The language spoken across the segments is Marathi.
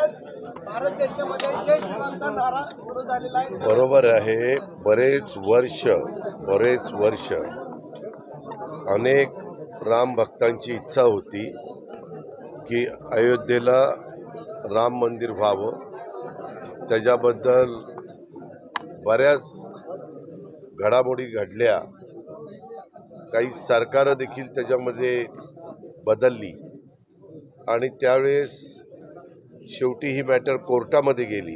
भारत देशामध्ये जय श्रीरामचा नारा सुरू झालेला आहे. बरोबर आहे. बरेच वर्ष अनेक राम भक्तांची इच्छा होती की अयोध्येला राम मंदिर व्हावं. त्याच्याबद्दल बऱ्याच घडामोडी घडल्या. काही सरकारं देखील त्याच्यामध्ये बदलली आणि त्यावेळेस शेवटी ही मॅटर कोर्टामध्ये गेली.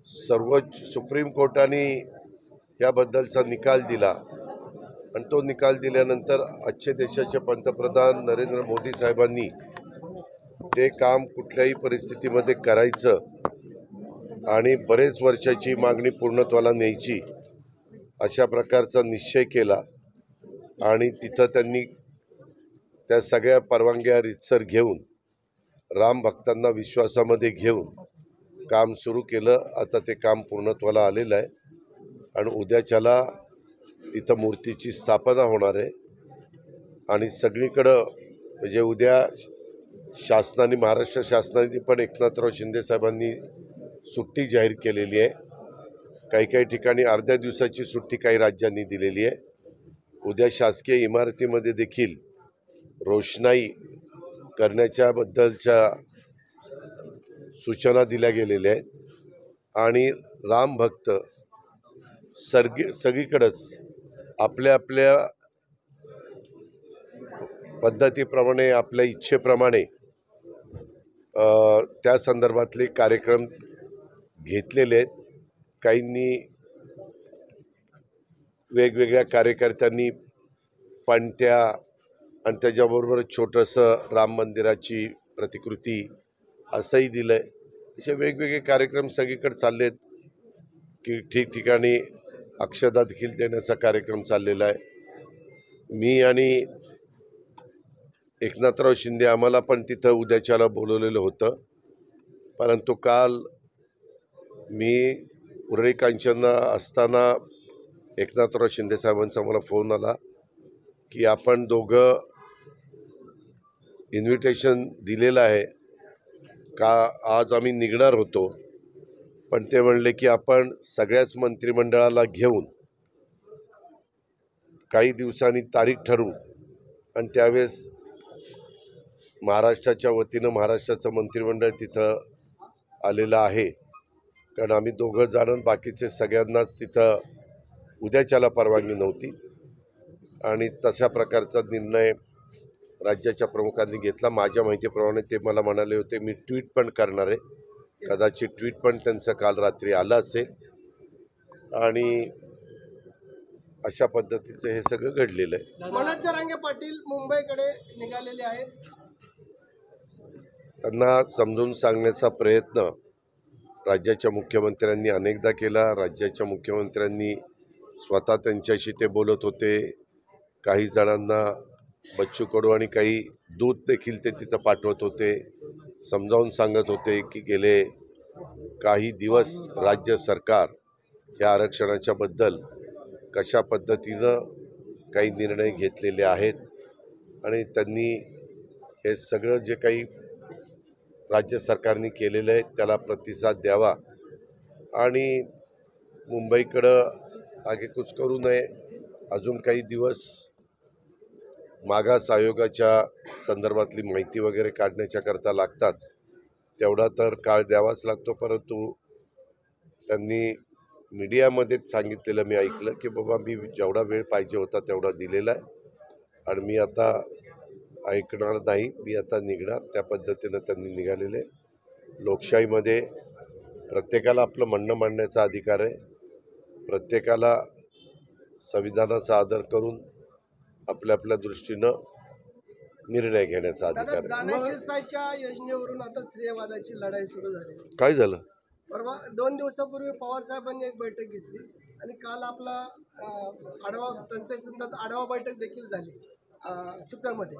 सर्वोच्च सुप्रीम कोर्टाने याबद्दलचा निकाल दिला आणि तो निकाल दिल्यानंतर आजचे देशाचे पंतप्रधान नरेंद्र मोदी साहेबांनी ते काम कुठल्याही परिस्थितीमध्ये करायचं आणि बरेच वर्षाची मागणी पूर्णत्वाला न्यायची अशा प्रकारचा निश्चय केला आणि तिथं त्यांनी त्या सगळ्या परवानग्या रीतसर घेऊन राम भक्तांना विश्वासामध्ये घेऊन काम सुरू केलं. आता ते काम पूर्णत्वाला आलेलं आहे आणि उद्याच्याला तिथं मूर्तीची स्थापना होणार आहे आणि सगळीकडं म्हणजे उद्या शासनाने महाराष्ट्र शासनाने पण एकनाथराव शिंदे साहेबांनी सुट्टी जाहीर केलेली आहे. काही ठिकाणी अर्ध्या दिवसाची सुट्टी काही राज्यांनी दिलेली आहे. उद्या शासकीय इमारतीमध्ये देखील रोषणाई करण्याच्या बद्दलच्या सूचना दिल्या गेलेल्या आहेत आणि राम भक्त सगळीकडेच आपल्या आपल्या पद्धतीप्रमाणे आपल्या इच्छेप्रमाणे त्या संदर्भातले कार्यक्रम घेतलेले आहेत. काहींनी वेगवेगळ्या कार्यकर्त्यांनी पणत्या आणि त्याच्याबरोबर छोटंसं राम मंदिराची प्रतिकृती असंही दिलं आहे. असे वेगवेगळे कार्यक्रम सगळीकडे चालले आहेत की ठिकठिकाणी अक्षता देखील देण्याचा कार्यक्रम चाललेला आहे. मी आणि एकनाथराव शिंदे आम्हाला पण तिथं उद्याच्याला बोलवलेलं होतं, परंतु काल मी उरळी कांचनला असताना एकनाथराव शिंदे साहेबांचा मला फोन आला की आपण दोघं इन्व्हिटेशन दिलेलं आहे का. आज आम्ही निघणार होतो पण ते म्हणले की आपण सगळ्याच मंत्रिमंडळाला घेऊन काही दिवसांनी तारीख ठरवू आणि त्यावेळेस महाराष्ट्राच्या वतीनं महाराष्ट्राचं मंत्रिमंडळ तिथं आलेलं आहे. कारण आम्ही दोघं जाणं बाकीचे सगळ्यांनाच तिथं उद्याच्याला परवानगी नव्हती आणि तशा प्रकारचा निर्णय राज्याच्या प्रमुखांनी घेतला. माझ्या माहितीप्रमाणे ते मला म्हणाले होते मी ट्विट पण करणार आहे. कदाचित ट्विट पण त्यांचं काल रात्री आलं असेल आणि अशा पद्धतीचं हे सगळं घडलेलं आहे. मनोज जरांगे पाटील मुंबईकडे निघालेले आहेत. त्यांना समजून सांगण्याचा प्रयत्न राज्याच्या मुख्यमंत्र्यांनी अनेकदा केला. राज्याच्या मुख्यमंत्र्यांनी स्वतः त्यांच्याशी ते बोलत होते. काही जणांना बच्चू कडू आणि काही दूत देखील ते तिथं पाठवत होते. समजावून सांगत होते की गेले काही दिवस राज्य सरकार या आरक्षणाच्या बद्दल कशा पद्धतीनं काही निर्णय घेतलेले आहेत आणि त्यांनी हे सगळं जे काही राज्य सरकारने केलेलं आहे त्याला प्रतिसाद द्यावा आणि मुंबईकडं आगेकूच करू नये. अजून काही दिवस मागास आयोगाच्या संदर्भातली माहिती वगैरे काढण्याच्या करता लागतात, तेवढा तर काळ द्यावाच लागतो. परंतु त्यांनी मीडियामध्येच सांगितलेलं मी ऐकलं की बाबा मी जेवढा वेळ पाहिजे होता तेवढा दिलेला आहे आणि मी आता ऐकणार नाही, मी आता निघणार. त्या पद्धतीनं त्यांनी निघालेले. लोकशाहीमध्ये प्रत्येकाला आपलं म्हणणं मांडण्याचा अधिकार आहे. प्रत्येकाला संविधानाचा आदर करून आपल्या आपल्या दृष्टीनं निर्णय घेण्याचा अधिकार आहे. जाणेशिरसाईच्या योजनेवरून आता श्रेयवादाची लढाई सुरू झाली. काय झालं? परवा 2 दिवसापूर्वी पवार साहेबांनी एक बैठक घेतली आणि काल आपला आढावा टंचाई संदर्भात आढावा बैठक देखील झाली सुप्यामध्ये.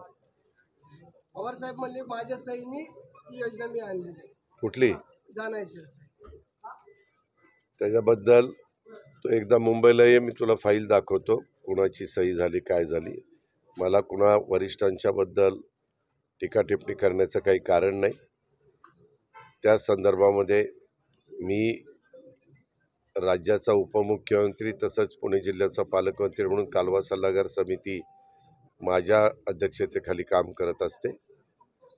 पवार साहेब म्हणले माझ्या सहीनी ही योजना मी आणली. कुठली? जाणेशिरसाई. त्याच्याबद्दल तो एकदा मुंबईला ये, मी तुला फाईल दाखवतो कुणाची सही झाली काय झाली. मला कुणा वरिष्ठांच्या बद्दल टीका टिप्पणी करण्याचं काही कारण नाही. त्या संदर्भामध्ये मी राज्याचा उपमुख्यमंत्री तसंच पुणे जिल्ह्याचा पालकमंत्री म्हणून कालवा सल्लागार समिती माझ्या अध्यक्षतेखाली काम करत असते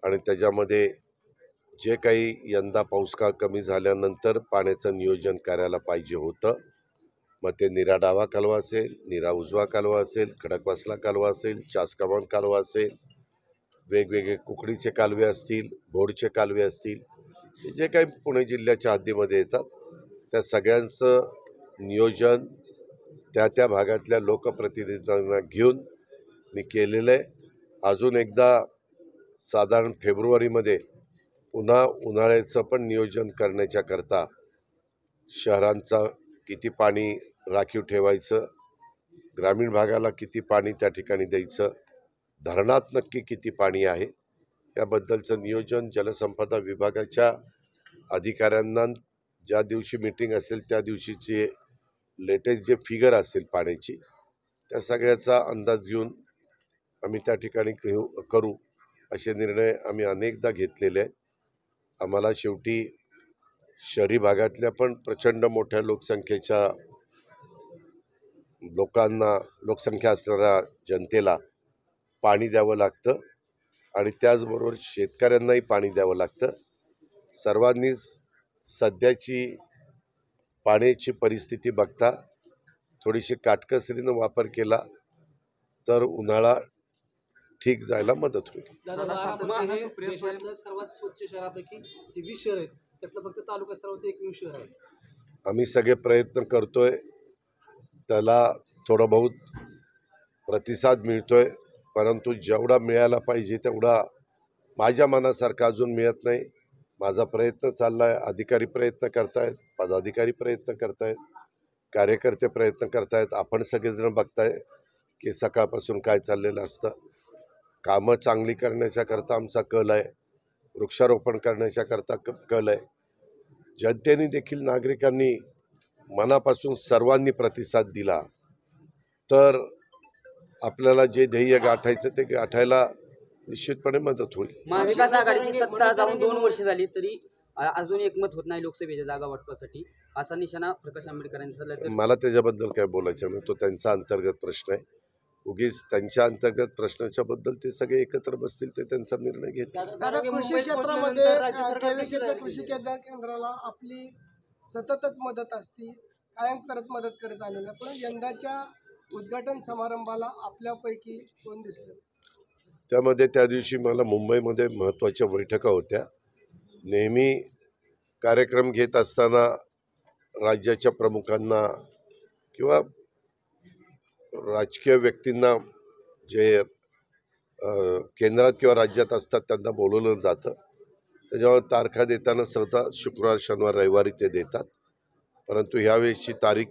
आणि त्याच्यामध्ये जे काही यंदा पाऊसकाळ कमी झाल्यानंतर पाण्याचं नियोजन करायला पाहिजे होतं, मग ते नीरा डावा कालवा असेल, नीरा उजवा कालवा असेल, खडकवासला कालवा असेल, चासकमान कालवा असेल, वेगवेगळे कुकडीचे कालवे असतील, भोडचे कालवे असतील, जे काही पुणे जिल्ह्याच्या हद्दीमध्ये येतात त्या सगळ्यांचं नियोजन त्या भागातल्या लोकप्रतिनिधींना घेऊन मी केलेलं आहे. अजून एकदा साधारण फेब्रुवारीमध्ये पुन्हा उन्हाळ्याचं पण नियोजन करण्याच्याकरता शहरांचा किती पाणी राखीव ठेवायचं, ग्रामीण भागाला किती पाणी त्या ठिकाणी द्यायचं, धरणात नक्की किती पाणी आहे याबद्दलचं नियोजन जलसंपदा विभागाच्या अधिकाऱ्यांना ज्या दिवशी मीटिंग असेल त्या दिवशीचे लेटेस्ट जे फिगर असेल पाण्याची त्या सगळ्याचा अंदाज घेऊन आम्ही त्या ठिकाणी करू असे निर्णय आम्ही अनेकदा घेतलेले आहेत. आम्हाला शेवटी शहरी भागातल्या पण प्रचंड मोठ्या लोकसंख्या असणाऱ्या जनतेला पाणी द्यावं लागतं आणि त्याचबरोबर शेतकऱ्यांनाही पाणी द्यावं लागतं. सर्वांनीच सध्याची पाण्याची परिस्थिती बघता थोडीशी काटकसरीनं वापर केला तर उन्हाळा ठीक जायला मदत होईल. सर्वात स्वच्छ शहरापैकी जे 20 शहर आहेत त्यातलं फक्त तालुका स्तरावरचं एकमेव शहर आहे. आम्ही सगळे प्रयत्न करतोय, त्याला थोडं बहुत प्रतिसाद मिळतोय, परंतु जेवढा मिळायला पाहिजे तेवढा माझ्या मनासारखा अजून मिळत नाही. माझा प्रयत्न चालला आहे, अधिकारी प्रयत्न करतायत, पदाधिकारी प्रयत्न करतायत, कार्यकर्ते प्रयत्न करतायत, आपण सगळेजण बघताय की सकाळपासून काय चाललेलं असतं. कामं चांगली करण्याच्याकरता आमचा कल आहे, वृक्षारोपण करण्याच्याकरता कल आहे. जनतेने देखील नागरिकांनी मनापासून सर्वांनी प्रतिसाद दिला तर आपल्याला जे ध्येय गाठायचं ते गाठायला निश्चितपणे मदत होईल. महाविकास आघाडीची सत्ता जाऊन 2 वर्ष झाली तरी अजून एकमत होत नाही लोकसभेच्या जागा वाटपासाठी, असा निशाणा प्रकाश आंबेडकरांचा. मला त्याच्याबद्दल काय बोलायचं नाही, तो त्यांचा अंतर्गत प्रश्न आहे. उगीच त्यांच्या अंतर्गत प्रश्नाच्या बद्दल ते सगळे एकत्र बसतील, ते त्यांचा निर्णय घेतील. दादा, कृषी क्षेत्रामध्ये केविकेच्या कृषी केंद्राला आपली सततच मदत असती, कायम मदत करत आलेला, पण यंदाच्या उद्घाटन समारंभाला आपल्यापैकी कोण दिसलं? त्यामध्ये त्या दिवशी मला मुंबईमध्ये महत्त्वाच्या बैठका होत्या. नेहमी कार्यक्रम घेत असताना राज्याच्या प्रमुखांना किंवा राजकीय व्यक्तींना जे केंद्रात किंवा राज्यात असतात त्यांना बोलवलं जातं. त्याच्यावर तारखा देताना स्वतः शुक्रवार, शनिवार, रविवारी ते देतात. परंतु ह्यावेळेसची तारीख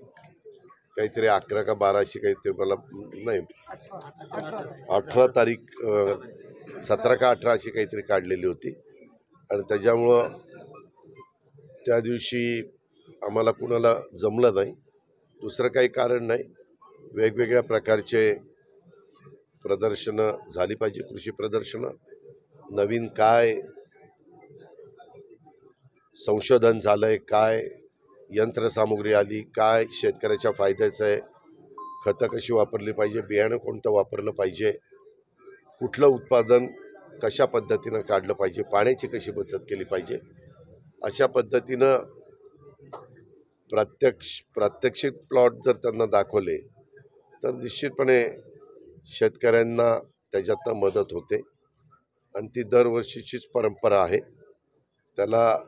काहीतरी 11 का 12 अशी काहीतरी, मला नाही 18 तारीख, 17 का 18 अशी काहीतरी काढलेली होती आणि त्याच्यामुळं त्या दिवशी आम्हाला कुणाला जमलं नाही. दुसरं काही कारण नाही. वेगवेगळ्या प्रकारचे प्रदर्शनं झाली पाहिजे, कृषी प्रदर्शनं. नवीन काय संशोधन झालंय, काय यंत्रसामुग्री आली, काय शेतकऱ्याच्या फायद्याचं आहे, खतं कशी वापरली पाहिजे, बियाणं कोणतं वापरलं पाहिजे, कुठलं उत्पादन कशा पद्धतीनं काढलं पाहिजे, पाण्याची कशी बचत केली पाहिजे, अशा पद्धतीनं प्रात्यक्षिक प्लॉट जर त्यांना दाखवले तर निश्चितपणे शेतकऱ्यांना त्याच्यातनं मदत होते आणि ती दरवर्षीचीच परंपरा आहे. त्याला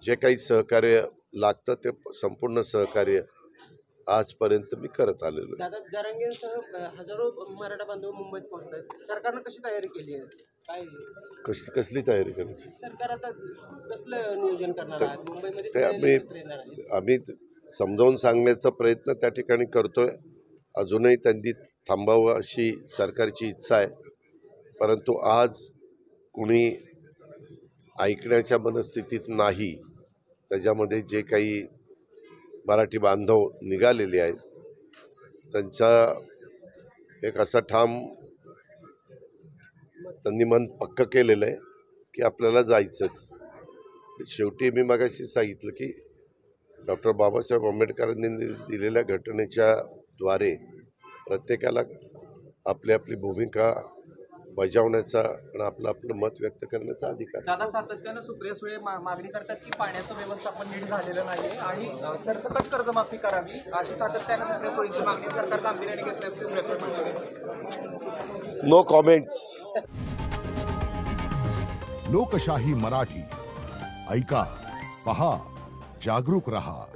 जे काही सहकार्य लागतं ते संपूर्ण सहकार्य आजपर्यंत मी करत आलेलो आहे. दादा, जरांगेंसह हजारो मराठा बांधव मुंबईत पोहोचतात. सरकारनं कशी तयारी केली आहे? काय कसली तयारी करायची? सरकार आता कसलं नियोजन करणार आहे? मुंबईमध्ये ते आम्ही समजावून सांगण्याचा प्रयत्न त्या ठिकाणी करतोय. अजूनही त्यांनी थांबावं अशी सरकारची इच्छा आहे, परंतु आज कुणी ऐकण्याच्या मनस्थितीत नाही. त्याच्यामध्ये जे काही मराठी बांधव निघालेले आहेत त्यांचा एक असा ठाम त्यांनी मन पक्क केलेलं आहे की आपल्याला जायचंच. शेवटी मी मगाशी सांगितलं की डॉक्टर बाबासाहेब आंबेडकरांनी दिलेल्या घटनेच्या द्वारे प्रत्येकाला आपली आपली भूमिका बजावण्याचा आणि आपलं आपलं मत व्यक्त करण्याचा अधिकार आहे. दादा सातत्यानं सुप्रिया सुळे मागणी करतात की पाण्याचं व्यवस्थापन नीट झालेलं नाही आणि सरसकट कर्जमाफी करावी अशी सातत्यानं सुप्रिया सुळेंची मागणी सरकार गांभीर्याने घेतल्याची नो कॉमेंट्स. लोकशाही मराठी ऐका, पहा, जागरूक रहा.